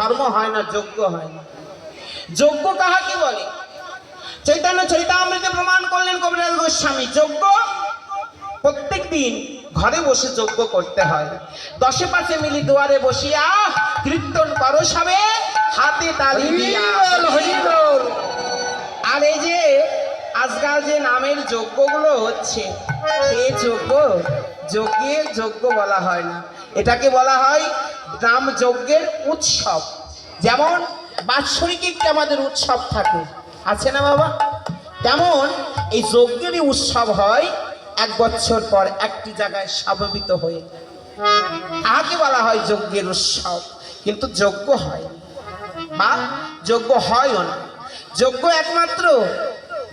ধর্ম হয় না, যজ্ঞ হয় না। যজ্ঞ কাহাকে বলে? চৈতন্য চরিতামৃতে প্রমাণ করলেন কবিরাজ গোস্বামী, যজ্ঞ প্রত্যেক দিন ঘরে বসে যজ্ঞ করতে হয়। 10 পাঁচে মিলি দুয়ারে বসিয়া কীর্তন করো সবে, হাতে তালি দিয়া। আর এই যে আজকাল যে নামের যজ্ঞগুলো হচ্ছে, এই যজ্ঞের যজ্ঞ বলা হয় না, এটাকে বলা হয় নাম যজ্ঞের উৎসব। যেমন বাৎসরিক একটা আমাদের উৎসব থাকে, আছে না বাবা? তেমন এই যজ্ঞেরই উৎসব হয় 1 বছর পর একটি জায়গায় সমবেত হয়ে, তাকে বলা হয় যজ্ঞের উৎসব। কিন্তু যজ্ঞ হয় বা যজ্ঞ হয়ও না। যজ্ঞ একমাত্র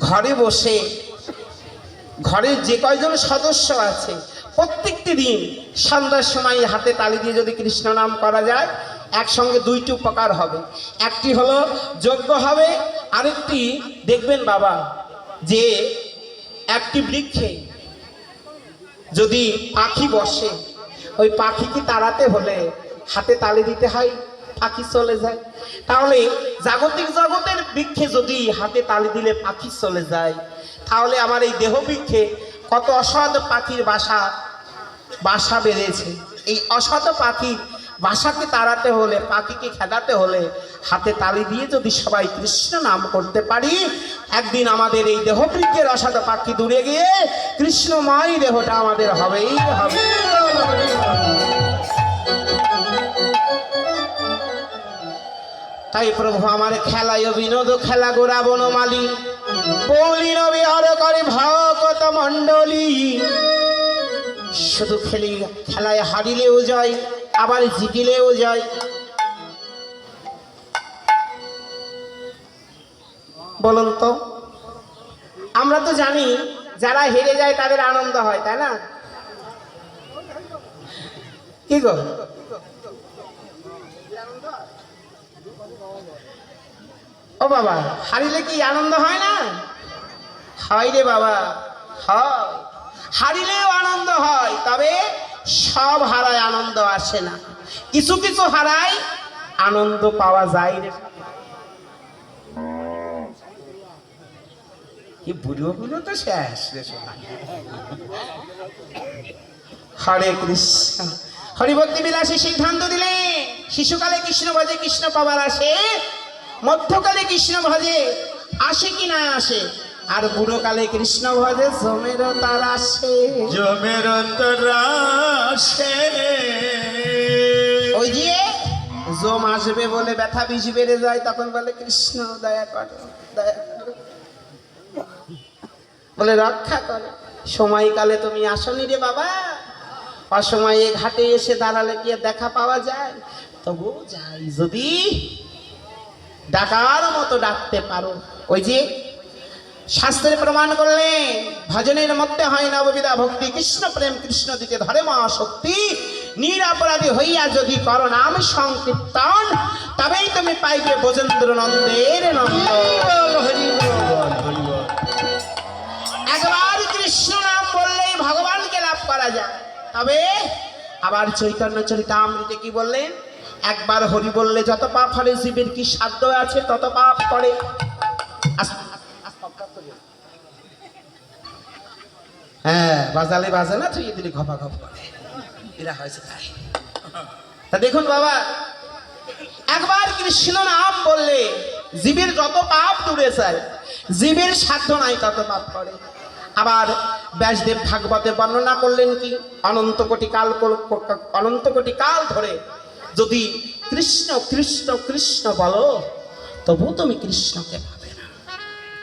ঘরে বসে, ঘরের যে কয়জন সদস্য আছে প্রত্যেকটি দিন সন্ধ্যার সময় হাতে তালি দিয়ে যদি কৃষ্ণ নাম করা যায়, একসঙ্গে 2টি উপকার হবে। একটি হলো যজ্ঞ হবে, আরেকটি দেখবেন বাবা যে একটি বৃক্ষে যদি পাখি বসে, ওই পাখিকে তাড়াতে হলে হাতে তালি দিতে হয়, পাখি চলে যায়। তাহলে জাগতিক জগতের বৃক্ষে যদি হাতে তালি দিলে পাখি চলে যায়, তাহলে আমার এই দেহ বৃক্ষে কত অসৎ পাখির বাসা বেড়েছে। এই অসৎ পাখির বাসাকে তাড়াতে হলে, পাখিকে খেদাতে হলে হাতে তালি দিয়ে যদি সবাই কৃষ্ণ নাম করতে পারি, একদিন আমাদের এই দেহ বৃক্ষের অসৎ পাখি দূরে গিয়ে কৃষ্ণময় দেহটা আমাদের হবেই হবে। তাই প্রভু আমার খেলায় বিনোদ খেলা গোরা বনমালী, বলিন বিহার করে ভকত মণ্ডলী। শুধু খেলায় হারিলেও যায়, আবার জিতিলেও যায়। বলুন তো, আমরা তো জানি যারা হেরে যায় তাদের আনন্দ হয়, তাই না? কি গো, ও বাবা, হারিলে কি আনন্দ হয় না? হয় রে বাবা, হয়। হারিলেও আনন্দ হয়, তবে সব হারায় আনন্দ আসে না। কিছু কিছু হারায় আনন্দ পাওয়া যায় রে। কি বুড়ো বুড়ো তো শেষ রে। হরে কৃষ্ণ। হরিভক্তি বিলাসী সিদ্ধান্ত দিলে শিশুকালে কৃষ্ণ ভজে কৃষ্ণ পাবার আসে, মধ্যকালে কৃষ্ণ ভজে আসে কি না আসে, আর বুড়োকালে কৃষ্ণ ভজে জমের তার আসে, জমের আসে। ওই যে জম আসবে বলে ব্যথা বিষ বেড়ে যায়, তখন বলে কৃষ্ণ দয়া করো, দয়া করো, বলে রক্ষা করো। সময়কালে তুমি আসনি রে বাবা, অসময়ে ঘাটে এসে দাঁড়ালে কি দেখা পাওয়া যায়? তবু যাই, যদি ডাকার মতো ডাকতে পারো। ওই যে শাস্ত্রে প্রমাণ করলেন, ভজনের মধ্যে হয় নববিধা ভক্তি, কৃষ্ণ প্রেম কৃষ্ণ দিতে ধরে মা শক্তি। নিরপরাধী হইয়া যদি করো নাম সংকীর্তন, তবেই তুমি পাইবে ব্রজেন্দ্র নন্দের নন্দ। একবার কৃষ্ণ নাম বললেই ভগবানকে লাভ করা যায়। তবে আবার চৈতন্য চরিতামৃতে কি বললেন? একবার হরি বললে যত পাপ হরে, জীবের কি সাধ্য আছে তত পাপ করে। হ্যাঁ, বাজালে বাজে না, তুই এদিকে ঘপা ঘপ করে, এরা হয়েছে তাই। তা দেখুন বাবা, একবার কৃষ্ণ নাম বললে জীবের যত পাপ দূরে যায়, জীবের সাধ্য নাই তত পাপ করে। আবার ব্যাসদেব ভাগবতে বর্ণনা করলেন কি, অনন্ত কোটি কাল ধরে যদি কৃষ্ণ কৃষ্ণ কৃষ্ণ বলো, তবু তুমি কৃষ্ণকে পাবে না।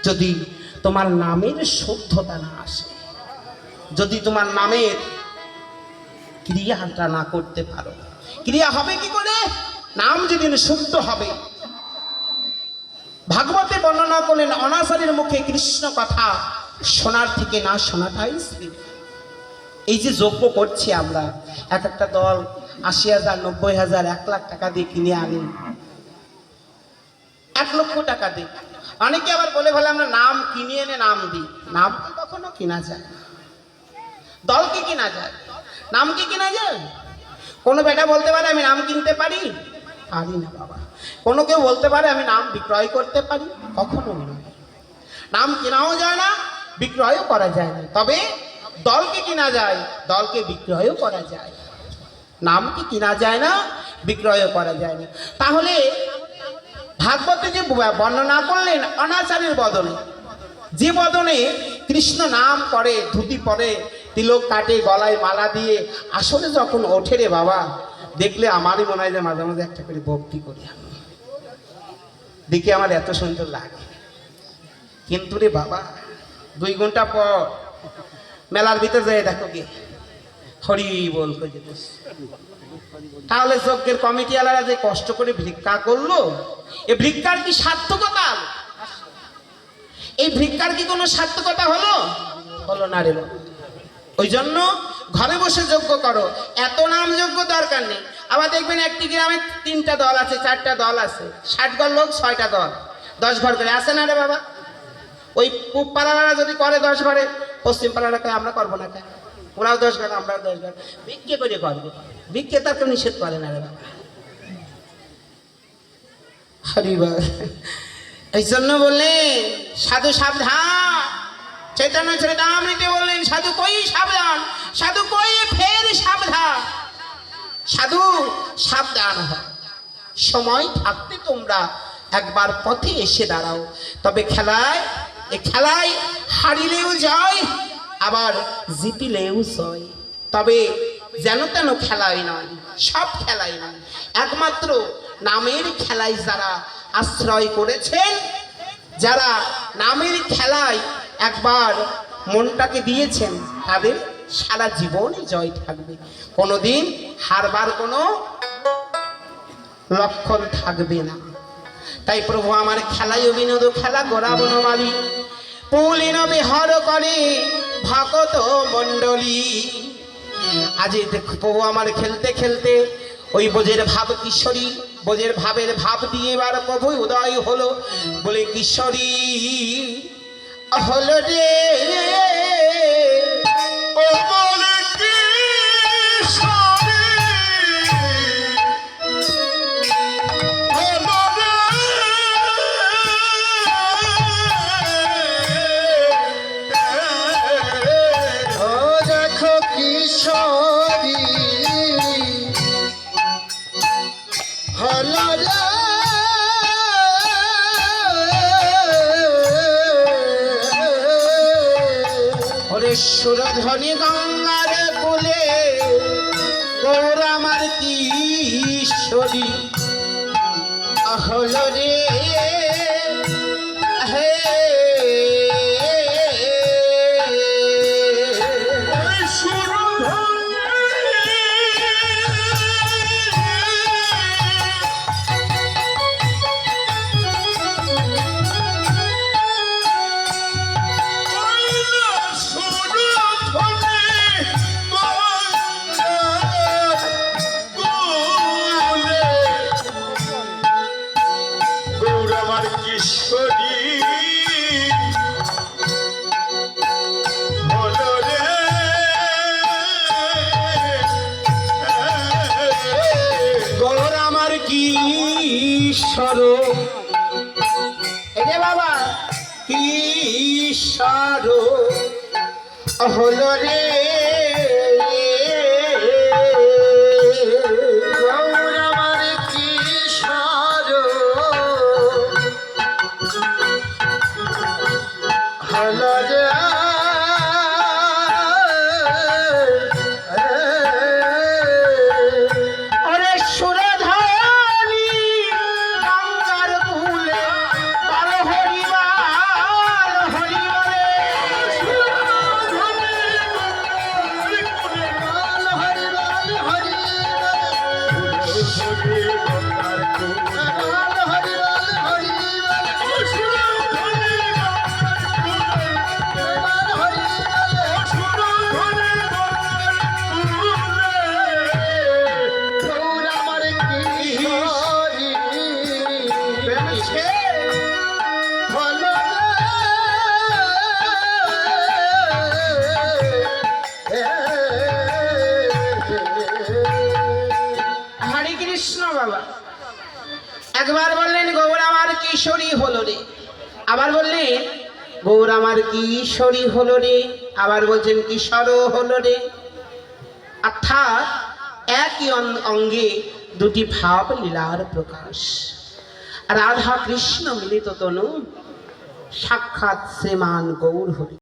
যদি তোমার নামের শুদ্ধতা না আসে, যদি তোমার নামের ক্রিয়াটা না করতে পারো, ক্রিয়া হবে কি করে? নাম যেদিন শুদ্ধ হবে। ভাগবতে বর্ণনা করলেন, অনাচারের মুখে কৃষ্ণ কথা শোনার থেকে না শোনাটাই শ্রেয়। এই যে যজ্ঞ করছি আমরা, এক একটা দল ৮০,০০০, ৯০,০০০, ১ লাখ টাকা দিয়ে কিনে আনি, ১ লক্ষ টাকা দিই। অনেকে আবার বলে বলে আমরা নাম কিনে এনে নাম দিই। নাম তো কখনো কিনা যায় না, দলকে কিনা যায়, নাম কি কিনা যায়? কোনো বেটা বলতে পারে আমি নাম কিনতে পারি? পারি না বাবা। কোনো কেউ বলতে পারে আমি নাম বিক্রয় করতে পারি? কখনো নয়। নাম কেনাও যায় না, বিক্রয়ও করা যায় না। তবে দলকে কিনা যায়, দলকে বিক্রয়ও করা যায়। নামকে কিনা যায় না, বিক্রয়ও করা যায় না। তাহলে ভাগবতে যে বর্ণনা করলেন অনাচারের বদনে, যে বদনে কৃষ্ণ নাম করে, ধুতি পরে, তিলক কাটে, গলায় মালা দিয়ে আসলে যখন ওঠে রে বাবা, দেখলে আমারই মনে হয় যে মাঝে মাঝে একটা করে ভক্তি করি আমি, দেখে আমার এত সুন্দর লাগে। কিন্তু রে বাবা 2 ঘন্টা পর মেলার ভিতরে যায় দেখো গে হরি বল করে বসে। তাহলে যজ্ঞের কমিটিওয়ালারা যে কষ্ট করে ভিক্ষা করলো, এ ভিক্ষার কি সার্থকতা? এই ভিক্ষার কি কোনো সার্থকতা হলো? হলো না রে বাবা। ওই জন্য ঘরে বসে যজ্ঞ করো, এত নাম যজ্ঞ দরকার নেই। আবার দেখবেন একটি গ্রামে 3টা দল আছে, 4টা দল আছে, 60 ঘর লোক, 6টা দল, 10 ঘর করে আসে না রে বাবা। ওই পূব পাড়ারা যদি করে 10 ঘরে, পশ্চিম পাড়ারা কয় আমরা করবো না, কেন? ওরাও 10 ঘর, আমরাও 10 ঘর, ভিক্ষে করে করবে। ভিক্ষে তার কেউ নিষেধ করে না রে বাবা। হরিবার এই জন্য বললেন সাধু সাবধান। চৈতন্য চরিতামৃতে বললেন সাধু কই সাবধান, সাধু কই ফের সাবধান। সাধু সাবধান হয়, সময় থাকতে তোমরা একবার পথে এসে দাঁড়াও। তবে খেলায় হারিলেও জয়, আবার জিতিলেও জয়। তবে যেন তেন খেলায় নয়, সব খেলায় নয়, একমাত্র নামের খেলায় যারা আশ্রয় করেছেন, যারা নামের খেলায় একবার মনটাকে দিয়েছেন, তাদের সারা জীবনই জয় থাকবে, কোনোদিন হারবার কোনো লক্ষণ থাকবে না। তাই প্রভু আমার খেলায় বিনোদ খেলা গোরা বনমালী, পুলিন বিহার করে ভকত মণ্ডলী। আজ প্রভু আমার খেলতে খেলতে ওই বোঝের ভাব কিশোরী, বোঝের ভাবের ভাব দিয়ে এবার প্রভু উদয় হলো, বলে কিশোরী হলো রে ও বলে কিশোরী হলো রে, ও দেখো কিশোরী হলো রে, ওরে সুরধ্বনি গঙ্গার কোলে গৌর আমার কিশোরী হলো রে হে। ওই সুরধনী গৌর আমার কিশোর, এই যে বাবা কিশোর হলো রে গৌর আমার কিশোর হলো রে, ওরে সুরধ্বনি গঙ্গার কূলে বল হরিবার হরিবরে। একবার বললেন গৌর আমার কিশোরী হলো রে, আবার বললেন গৌর আমার কিশোরী হলো রে, আবার বলছেন কিশোরও হলো রে। অর্থাৎ একই অঙ্গে দুটি ভাব লীলার প্রকাশ। রাধা কৃষ্ণ মিলিত তনু সাক্ষাৎ শ্রীমান গৌর হরি।